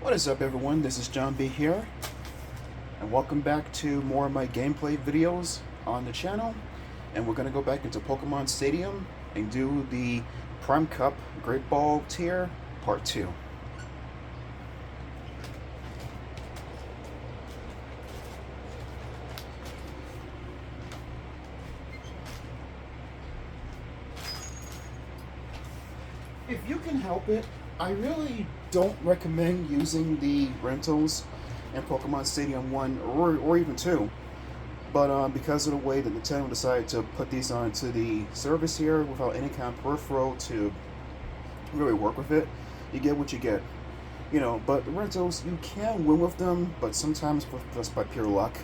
What is up, everyone? This is John B here, and welcome back to more of my gameplay videos on the channel. And we're going to go back into Pokémon Stadium and do the Prime Cup Great Ball Tier Part 2. If you can help it, I really don't recommend using the rentals in Pokemon Stadium 1 or even 2. But because of the way that Nintendo decided to put these onto the service here without any kind of peripheral to really work with it, you get what you get. You know, but the rentals, you can win with them, but sometimes just by pure luck,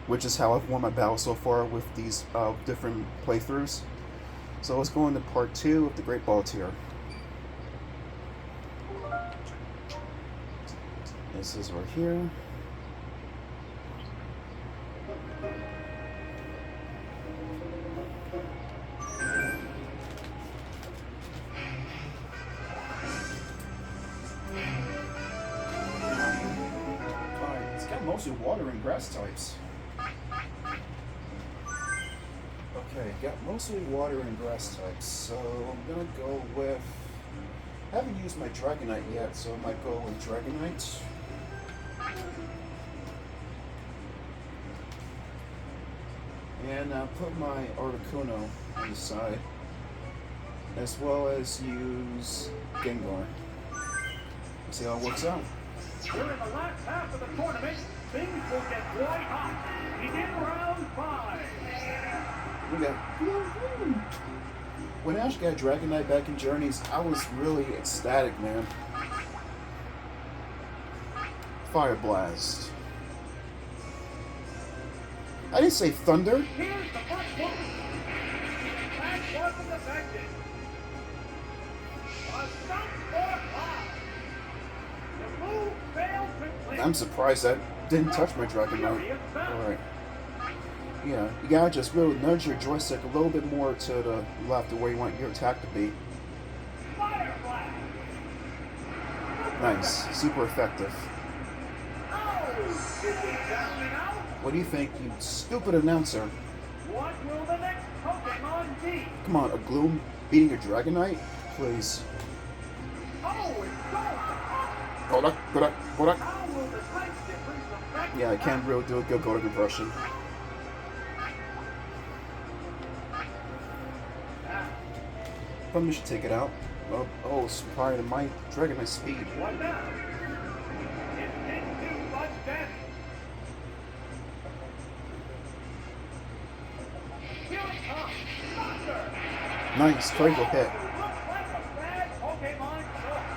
which is how I've won my battles so far with these different playthroughs. So let's go into part 2 of the Great Ball Tier. This is right here. Alright, it's got mostly water and grass types. Okay, got mostly water and grass types, so I'm gonna go with... I haven't used my Dragonite yet, so I might go with Dragonite. And put my Articuno on the side, as well as use Gengar. Let's see how it works out. We're in the last half of the tournament. Things will get quite hot. Begin round 5. We got... When Ash got Dragonite back in Journeys, I was really ecstatic, man. Fire Blast. I didn't say Thunder. Here's the first one. That wasn't affected. A stunt for 5. The move failed completely. I'm surprised that didn't touch my Dragonite. Alright. Yeah, you gotta just really nudge your joystick a little bit more to the left of where you want your attack to be. Fire blast. Nice. Super effective. Oh, is he down and out? What do you think, you stupid announcer? What will the next Pokemon be? Come on, a Gloom beating a Dragonite? Please. Oh, it's Golden. Kodak. How will the type difference affect? Yeah, I can't really do a good Kodak impression. Probably should take it out. Oh, it's prior to my Dragonite speed. What now? It didn't do much damage. Here it comes. Thunder. Nice, critical hit. Looks like a bad Pokemon choice.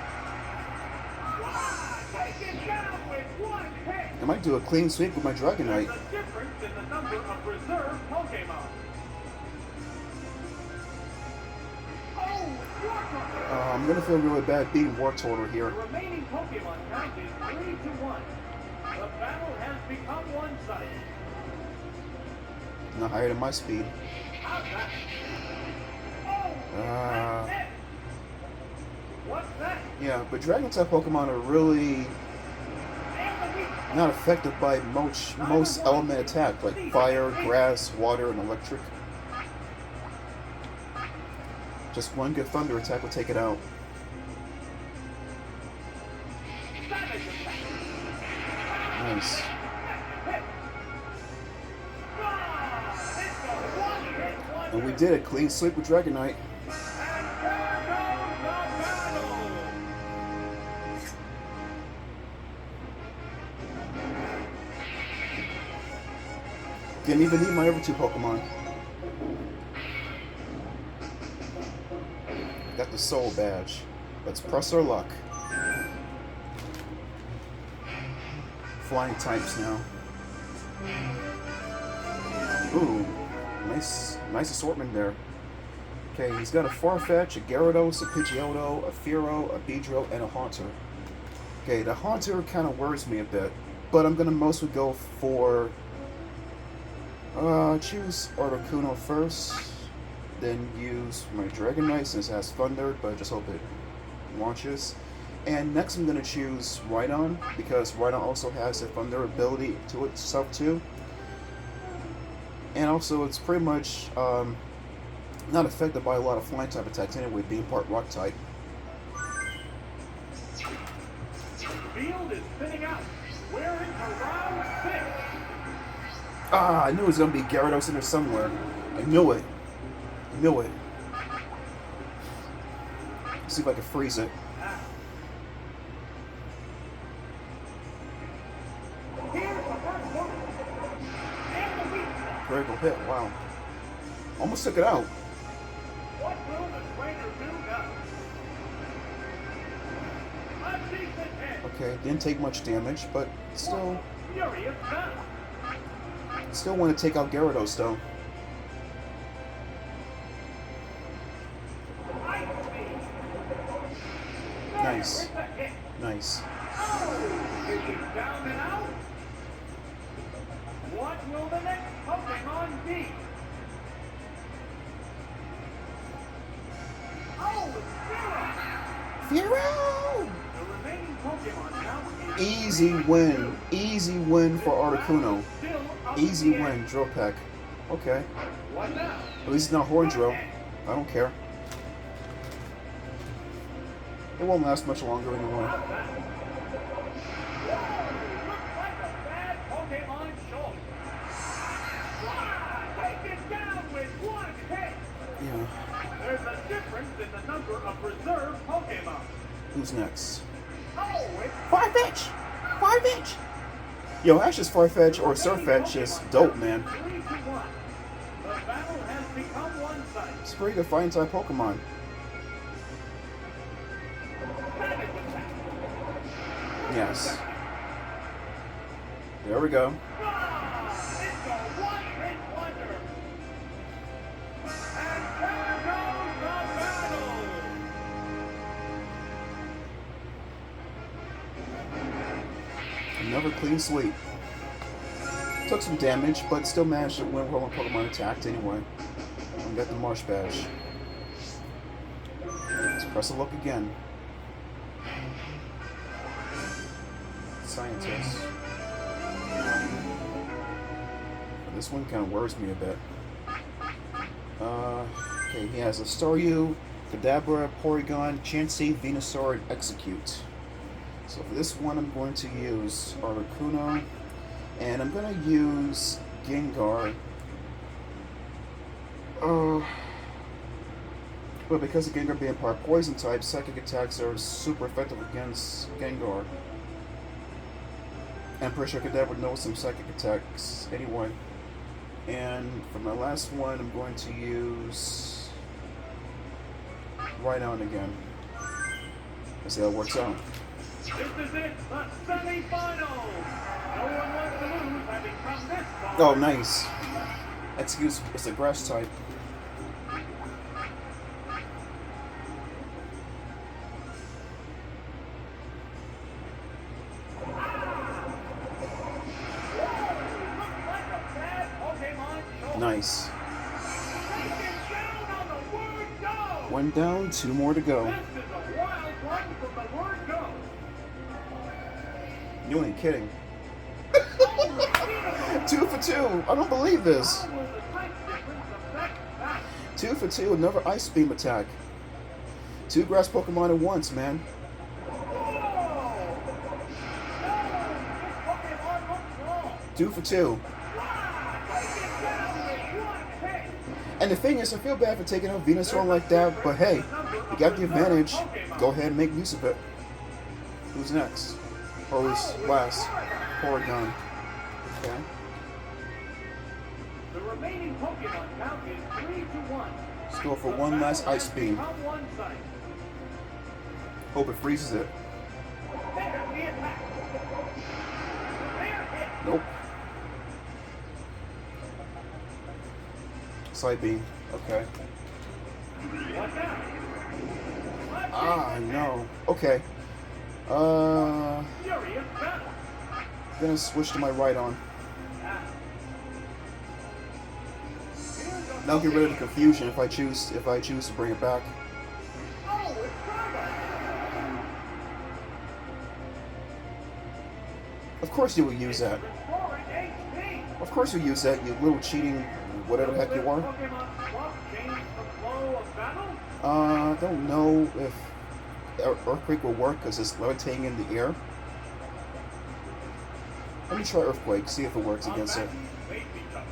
Wow, take it down with one hit. I might do a clean sweep with my Dragonite. There's a difference in the number of reserve Pokemon. Oh, Wartortle. I'm gonna feel really bad beating Wartortle here. The remaining Pokemon count is 3-1. The battle has become one-sided. Not higher than my speed. How's that? Oh, that's it. What's that? Yeah, but Dragon type Pokemon are really not affected by most element attack, like fire, grass, water, and electric. Just one good thunder attack will take it out. Nice. And we did a clean sweep with Dragonite. Didn't even need my other 2 Pokemon. Got the Soul Badge. Let's press our luck. Flying types now. Ooh, nice assortment there. Okay, he's got a Farfetch, a Gyarados, a Pidgeotto, a Fearow, a Beedrill, and a Haunter. Okay, the Haunter kind of worries me a bit, but I'm gonna mostly go for choose Articuno first. then use my Dragonite since it has Thunder, but I just hope it launches. And next I'm going to choose Rhydon, because Rhydon also has a vulnerability to itself too. And also it's pretty much not affected by a lot of flying type attacks anyway, being part rock type. Field is spinning out. We're into round 6. Ah, I knew it was going to be Gyarados in there somewhere. I knew it. I knew it. Let's see if I can freeze it. Here's the first one. And the weak spot. Critical hit, wow. Almost took it out. What will the trainer do now? A decent hit. Okay, didn't take much damage, but still Furious battle. still want to take out Gyarados though. Ice Beam. Nice. There's the hit. Nice. Oh, he's down and out. What will the next Pokemon be? Oh, Zero! Firo! The remaining Pokemon now is Easy win. Easy win for Articuno. still up Easy in the air. win, Drill Peck. Okay. What now? At least it's not Horn Drill. I don't care. It won't last much longer anyway. How's that? Whoa, looks like a bad Pokemon choice. Take it down with one hit. Yeah. There's a difference in the number of reserve Pokemon. Who's next? Oh, it's Farfetch! Farfetch! Yo, Ash's Farfetch or Surfetch is dope, man. 3-1. The battle has become one-sided. It's a pretty good fighting type Pokemon. Savage attack. Yes. There we go. Ah, it's a one-hit wonder. And there goes the battle. Another clean sweep. Took some damage, but still managed to win while my Pokemon attacked anyway. And got the Marsh Badge. Let's press a look again. Scientist. This one kind of worries me a bit. Okay, he has a Staryu, Kadabra, Porygon, Chansey, Venusaur, and Execute. So for this one, I'm going to use Articuno, and I'm going to use Gengar. But because of Gengar being part Poison type, Psychic attacks are super effective against Gengar. I'm pretty sure Kadabra knows some Psychic attacks anyway. And for my last one, I'm going to use Rhydon again. Let's see how it works out. This is it, the semi-finals. No one wants to lose having come this far. Oh, nice. Excuse, it's a grass type. Looks like a bad Pokemon choice. Nice. Taken down on the word go. One down, two more to go. This is a wild one from the word go. You ain't kidding. Oh, 2 for 2. I don't believe this. how will the type difference affect that? 2 for 2. Another Ice Beam attack. 2 grass Pokemon at once, man. Whoa! No, this Pokemon looks wrong. 2 for 2. Take it down with one hit. And the thing is, I feel bad for taking out Venusaur like that, but hey, you got the advantage. Go ahead and make use of it. Who's next? Or who's last? Porygon. Okay. The remaining Pokemon count is 3-1. Let's go for The one last battle Ice has Beam. become one-sided. Hope it freezes it. There's the attack. There hit. Nope. Side Beam. Okay. What now? Ah, no. Okay. Furious battle. Gonna switch to my Rhydon. That'll get rid of the confusion if I choose to bring it back. Oh, it's Drago. Of course you will use that. Restoring HP. Of course you use that, you little cheating whatever the heck you are. Pokemon swap change the flow of battle? I don't know if Earthquake will work because it's levitating in the air. Let me try Earthquake, see if it works against it. Wait, become.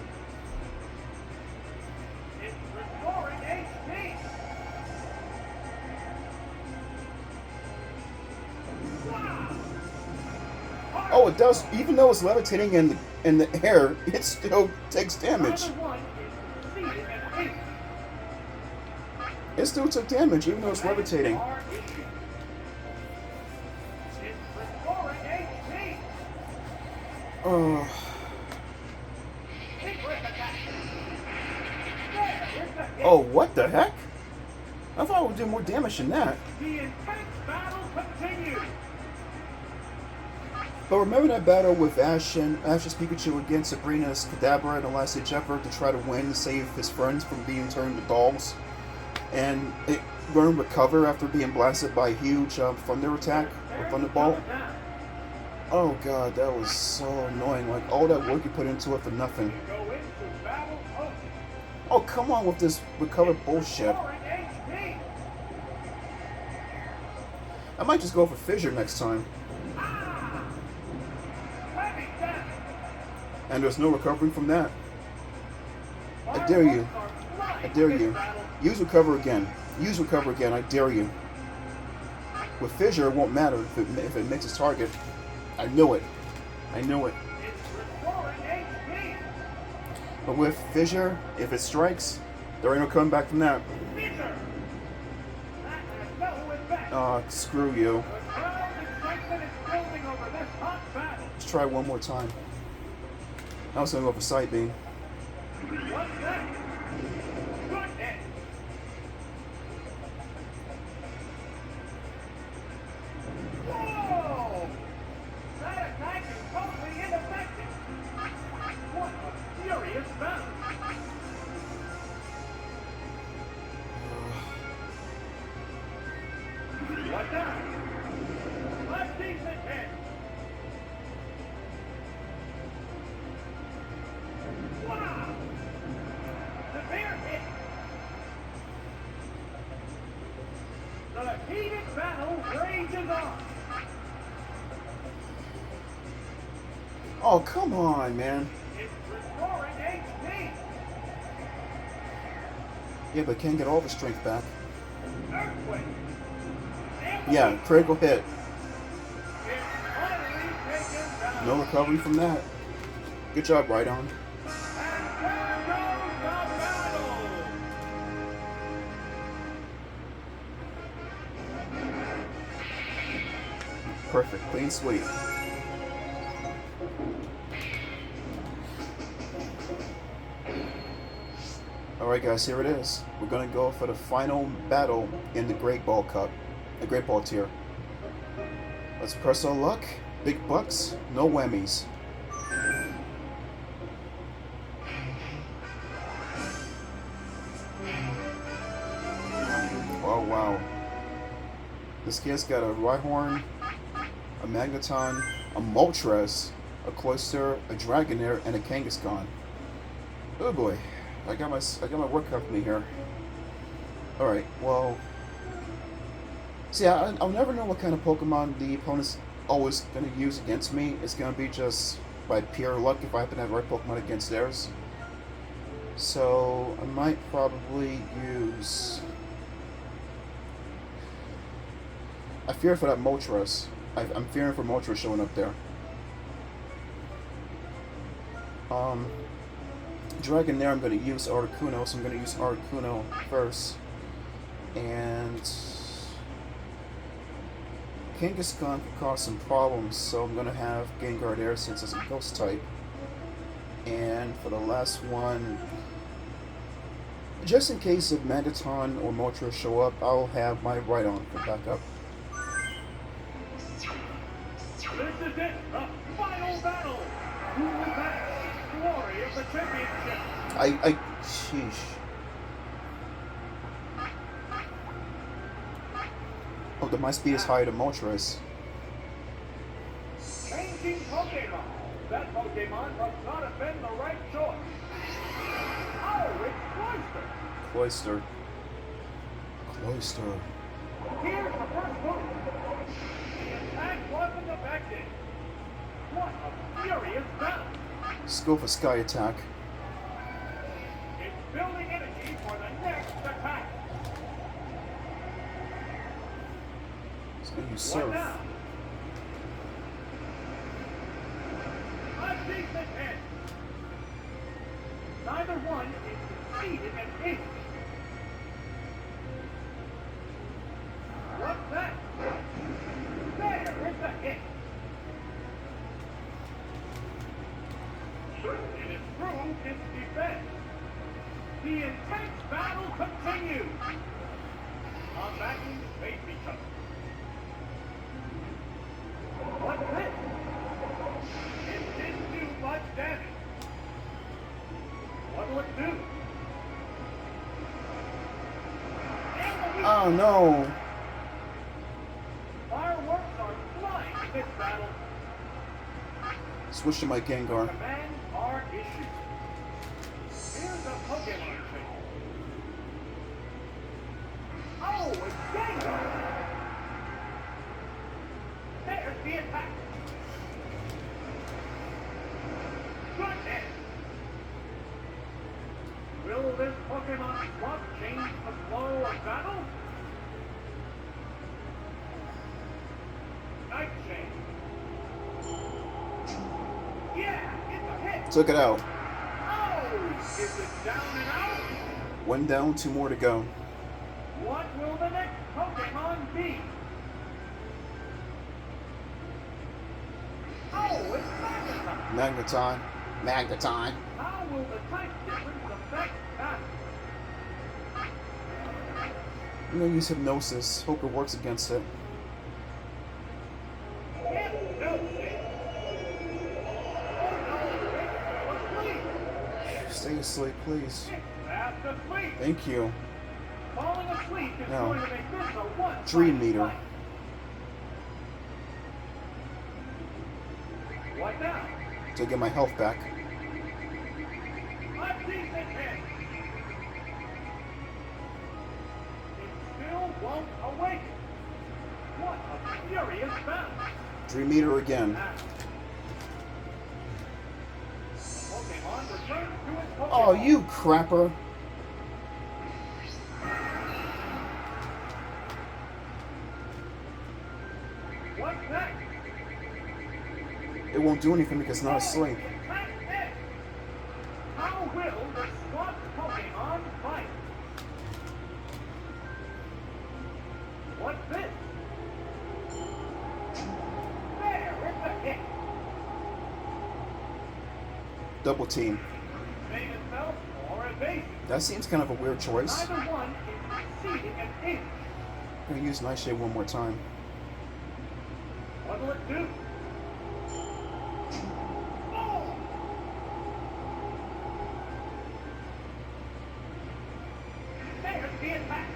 It's restoring HP. Wow. Oh, it does. Even though it's levitating in the air, it still takes damage. Another one is succeeding at eight. It still took damage, even though it's levitating. Are issued. It's restoring HP. Oh, Vigorous attack. There is the hit. oh, what the heck? I thought it would do more damage than that. The intense battle continues. But remember that battle with Ash's Pikachu against Sabrina's Kadabra in the last stage effort to try to win and save his friends from being turned to dolls? And it learned recover after being blasted by a huge thunder attack or thunderbolt. Oh god, that was so annoying. Like all that work you put into it for nothing. Go into battle mode. Oh come on with this recover bullshit. Restoring HP. I might just go for Fissure next time. Heavy damage. And there's no recovering from that. I dare you. I dare you. Use recover again. Use recover again. I dare you. With Fissure, it won't matter if it makes its target. I knew it. I knew it. It's restoring HP. But with Fissure, if it strikes, there ain't no coming back from that. Fissure. That has no effect. Screw you. The crowd's excitement is building over this hot battle. Let's try one more time. I was gonna go for Side Beam. What's that? Goodness. Whoa! That attack is totally ineffective. What a furious battle. What now? A decent hit. Wow! Severe hit. The heated battle rages on. Oh, come on, man. It's restoring HP. Yeah, but can't get all the strength back. Earthquake. Yeah, critical hit. It's finally taken down. No recovery from that. Good job, Rhydon. And there goes the battle. Perfect. Clean sweep. Alright guys, here it is. We're gonna go for the final battle in the Great Ball Cup. The Great Ball tier. Let's press our luck. Big bucks, no whammies. Oh wow. This kid's got a Rhyhorn, a Magneton, a Moltres, a Cloyster, a Dragonair, and a Kangaskhan. Oh boy. I got my work cut for me here. Alright, well. See, I'll never know what kind of Pokemon the opponent's always going to use against me. It's going to be just by pure luck if I happen to have the right Pokemon against theirs. So, I might probably use... I fear for that Moltres. I'm fearing for Moltres showing up there. Dragonair, I'm going to use Articuno, so I'm going to use Articuno first. And Kangaskhan could cause some problems, so I'm going to have Gengar there since it's a Ghost type. And for the last one, just in case if Magneton or Moltres show up, I'll have my Rhydon for backup. This is it, the final battle. Who will match the glory of the championship? Sheesh. Oh, my speed is higher than Moltres. Changing Switching Pokemon. That Pokemon must not have been the right choice. Oh, it's Cloyster. Cloyster. Cloyster. Here's the first move. The attack wasn't effective. What a furious battle. Let's go for Sky Attack. It's building energy for the next attack. Let's go use What Surf. now? A decent hit. Neither one is succeeding an inch. What's that? There is a hit. It improved its defense. The intense battle continues. Combatants face each other. What's this? It didn't do much damage. What'll it do? And the Oh no! fireworks are flying in this battle. Switch to my Gengar. Commands are issued. Here's a Pokemon trick. Oh, it's Gengar! There's the attack. Goodness! Will this Pokemon swap change the flow of battle? Night Shade. Yeah, it's a hit. Took it out. Oh, is it down and out? One down, two more to go. What will the next Pokemon be? Oh, it's Magneton. Magneton. Magneton. How will the type difference affect that? I'm gonna use Hypnosis. Hope it works against it. Hypnosis. Oh no, it's asleep. Stay asleep, please. It's fast asleep. Thank you. Falling asleep is No. going to make this a one. Dream Meter. What now? To get my health back. A decent hit. It still won't awaken. What a furious battle. Dream Meter again. Now, Pokemon returns to its Pokemon. Oh, you crapper. What's next? It won't do anything because it's not asleep. Attack X. How will the swapped Pokemon fight? What's this? There, it's a hit. Double team. Made itself more evasive. That seems kind of a weird choice. Neither one is succeeding an inch. I'm gonna use Nightshade one more time. What'll it do? Oh! There's the attack.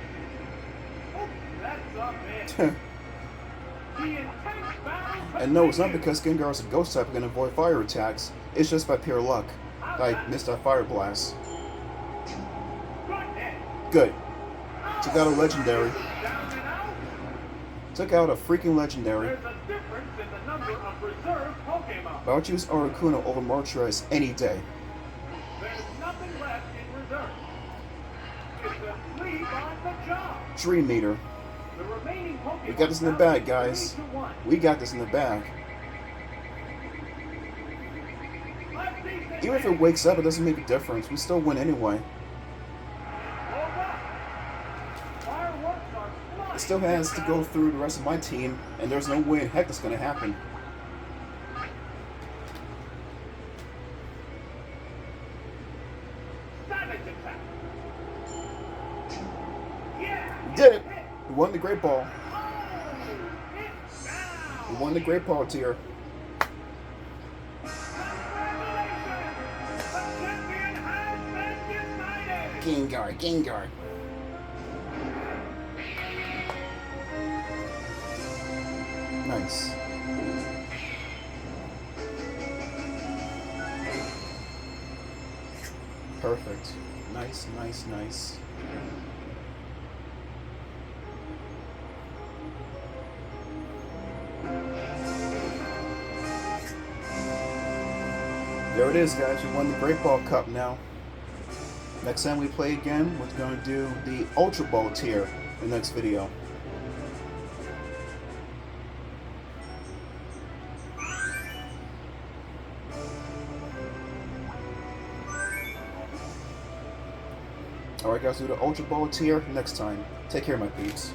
Oh, that's a miss. The intense battle. And no, it's not continues. because Gengar is a ghost type and can avoid fire attacks. It's just by pure luck that I missed that fire blast. Goodness. Good. Took out a legendary. Down and out. Took out a freaking legendary. There's a difference in the number of reserve Pokemon. But I would choose Articuno over Moltres any day. There's nothing left in reserve. It's asleep on the job. Dream Meter. The remaining Pokemon. We got this in the bag, guys. 3-1. We got this in the bag. Even if it wakes up, it doesn't make a difference. We still win anyway. It still has to go through the rest of my team, and there's no way in heck that's going to happen. We did it! We won the Great Ball. We won the Great Ball tier. Gengar, Gengar. Nice. Perfect. Nice, nice, nice. There it is, guys. We won the Great Ball Cup now. Next time we play again, we're going to do the Ultra Ball tier in the next video. Alright guys, do the Ultra Ball tier next time. Take care, my peeps.